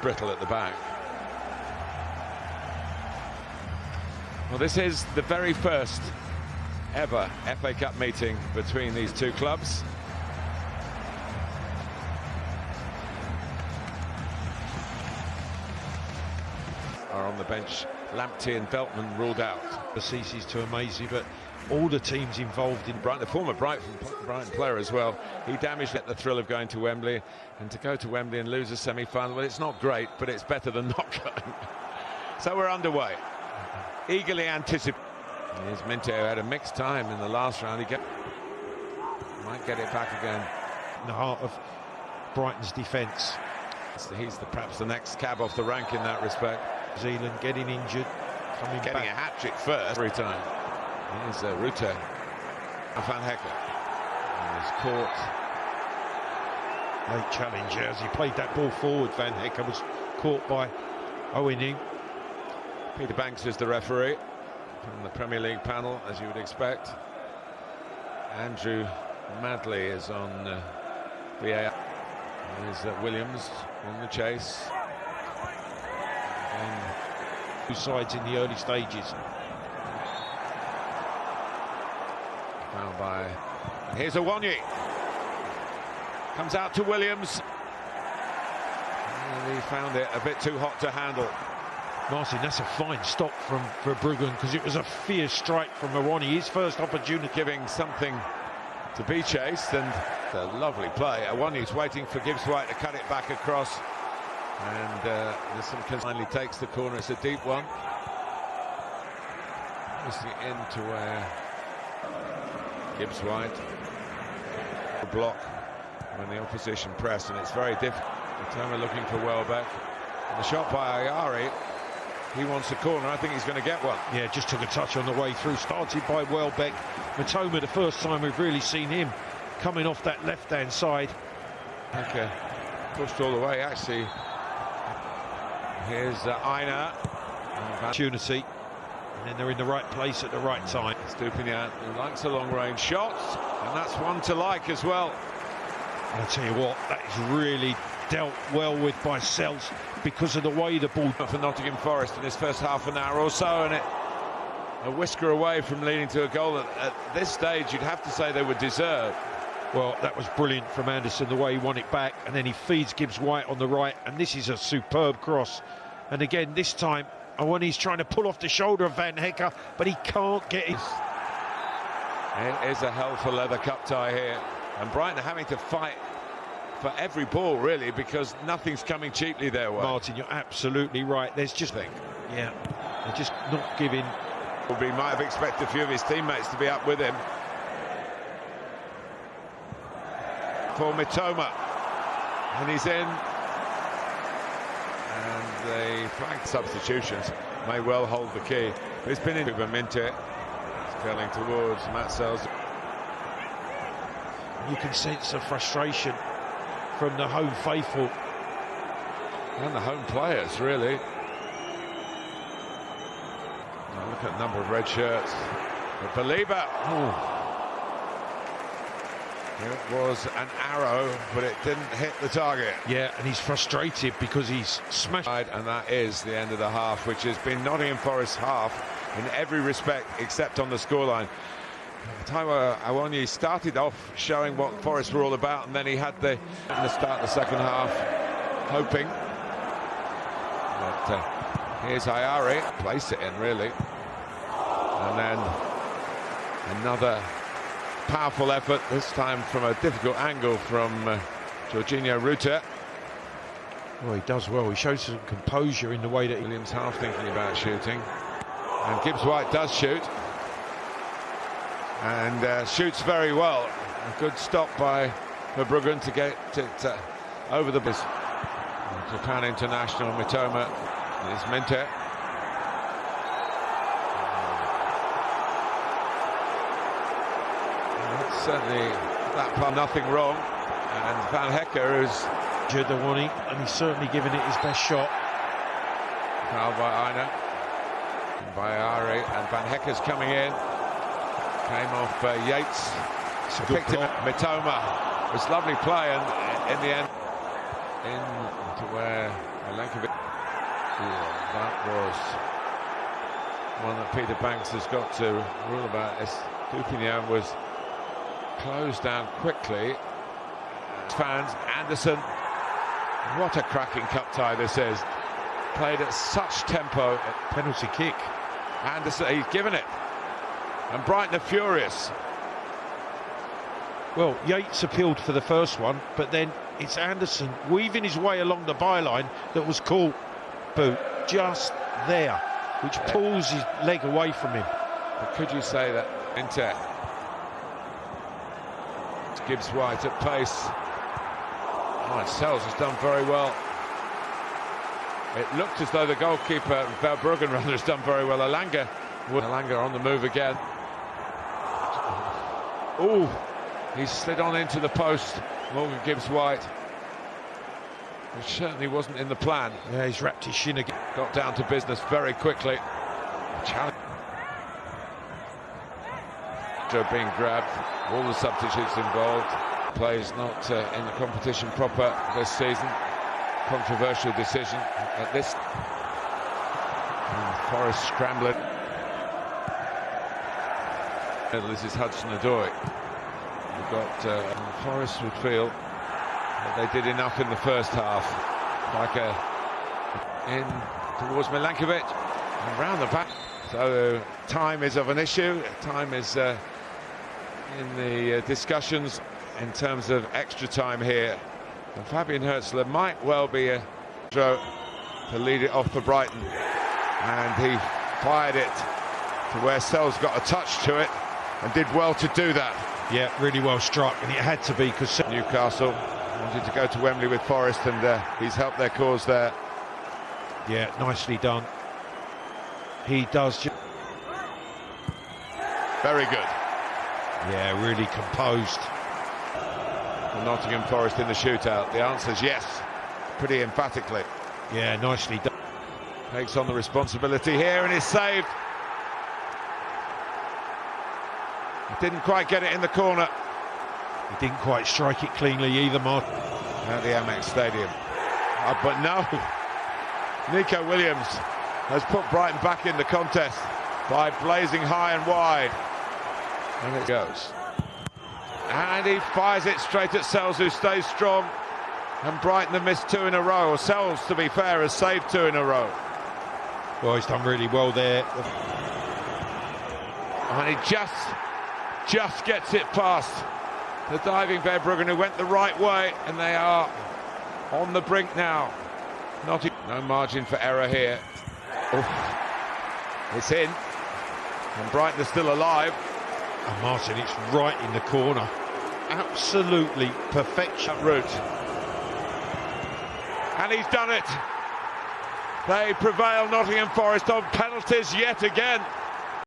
brittle at the back. Well, this is the very first ever FA Cup meeting between these two clubs. Are on the bench. Lamptey and Veltman ruled out. The ceases to amaze you, but all the teams involved in Brighton, the former Brighton player as well, he damaged at the thrill of going to Wembley, and to go to Wembley and lose a semi-final, well, it's not great, but it's better than not going. So we're underway. Eagerly anticipated. Here's Minto, who had a mixed time in the last round. He might get it back again. the heart of Brighton's defence. He's perhaps the next cab off the rank in that respect. Zealand getting injured, getting back. a hat-trick first every time. Here's Rutte. Van Hecker. He's caught. Late challenger as he played that ball forward. Van Hecker was caught by Owen. Peter Banks is the referee from the Premier League panel, as you would expect. Andrew Madley is on VAR. There's Williams on the chase. And two sides in the early stages. Found by... Here's Awoniyi. Comes out to Williams. And he found it a bit too hot to handle. Martin, that's a fine stop from Verbruggen, because it was a fierce strike from Awoniyi. His first opportunity. Giving something to be chased, and a lovely play. Awoniyi's waiting for Gibbs-White to cut it back across. And there's some finally takes the corner. It's a deep one. It's the end to where Gibbs-White block when the opposition press, and it's very difficult. Mitoma looking for Welbeck. And the shot by Ayari. He wants a corner. I think he's going to get one. Yeah, just took a touch on the way through. Started by Welbeck. Mitoma, the first time we've really seen him coming off that left-hand side. Okay, pushed all the way, actually. Here's Aina. Opportunity. And then they're in the right place at the right time. Stupinian, who likes the long-range shots. And that's one to like as well. And I'll tell you what, that is really dealt well with by Sells because of the way the ball... For Nottingham Forest in his first half an hour or so, and it a whisker away from leading to a goal that at this stage you'd have to say they would deserve. Well, that was brilliant from Anderson, the way he won it back, and then he feeds Gibbs-White on the right, and this is a superb cross. And again, this time, Awoniyi's trying to pull off the shoulder of Van Hecker, but he can't get it. It is a hell for leather cup tie here, and Brighton are having to fight for every ball, really, because nothing's coming cheaply their way. Martin, you're absolutely right. There's just... Yeah, they're just not giving... He might have expected a few of his teammates to be up with him. For Mitoma, and he's in. And the flag substitutions may well hold the key. But it's been in Minter. It's curling towards Matt Sells. You can sense the frustration from the home faithful. And the home players, really. Now look at the number of red shirts. But Belieber. It was an arrow, but it didn't hit the target. Yeah, and he's frustrated because he's smashed. And that is the end of the half, which has been Nottingham Forest half in every respect except on the scoreline. Taiwo Awoniyi started off showing what Forest were all about, and then he had in the start of the second half, hoping. But here's Ayari, place it in really, and then another powerful effort, this time from a difficult angle from Jorginho Rutte. Well, he does well. He shows some composure in the way that Williams half thinking about shooting, and Gibbs-White does shoot. And shoots very well. A good stop by Verbruggen to get it over the bus. Japan international Mitoma is Minter. Certainly that part nothing wrong. And Van Hecker is Awoniyi, and he's certainly given it his best shot. Fouled by Aina. By Ari, and Van Hecker's coming in. Came off Yates. Picked him up. Mitoma. It was lovely play, and in the end, into where Milankovic. That was one that Peter Banks has got to rule about. Estupinian was closed down quickly. Fans, Anderson, what a cracking cup tie this is. Played at such tempo. Penalty kick. Anderson, he's given it. And Brighton are furious. Well, Yates appealed for the first one, but then it's Anderson weaving his way along the byline that was caught boot just there, which pulls his leg away from him. But could you say that Inter? Gibbs White at pace. Oh, and Sells has done very well. It looked as though the goalkeeper, Verbruggen rather, has done very well. Alanga on the move again. Oh, he slid on into the post, Morgan Gibbs White, which certainly wasn't in the plan. Yeah, he's wrapped his shin again. Got down to business very quickly. Challenge. Being grabbed, all the substitutes involved. Plays not in the competition proper this season. Controversial decision at this. And Forest scrambling. This is Hudson-Odoi. We've got Forest would feel that they did enough in the first half. Like in towards Milankovic and round the back. So time is of an issue. Time is in the discussions in terms of extra time here. And Fabian Hürzeler might well be a throw to lead it off for Brighton. And he fired it to where Sells got a touch to it and did well to do that. Yeah, really well struck, and it had to be because Newcastle wanted to go to Wembley with Forest, and he's helped their cause there. Yeah, nicely done. He does. Very good. Yeah, really composed. For Nottingham Forest in the shootout, the answer is yes, pretty emphatically. Yeah, nicely done. Takes on the responsibility here and is saved. He didn't quite get it in the corner. He didn't quite strike it cleanly either, Martin. At the Amex Stadium. But no, Nico Williams has put Brighton back in the contest by blazing high and wide. And it goes. And he fires it straight at Sells, who stays strong. And Brighton have missed two in a row. Or Sells, to be fair, has saved two in a row. Well, he's done really well there. And he just gets it past the diving Verbruggen, who went the right way, and they are on the brink now. No margin for error here. Oof. It's in, and Brighton are still alive. And Martin, it's right in the corner. Absolutely perfection route. And he's done it. They prevail, Nottingham Forest, on penalties yet again.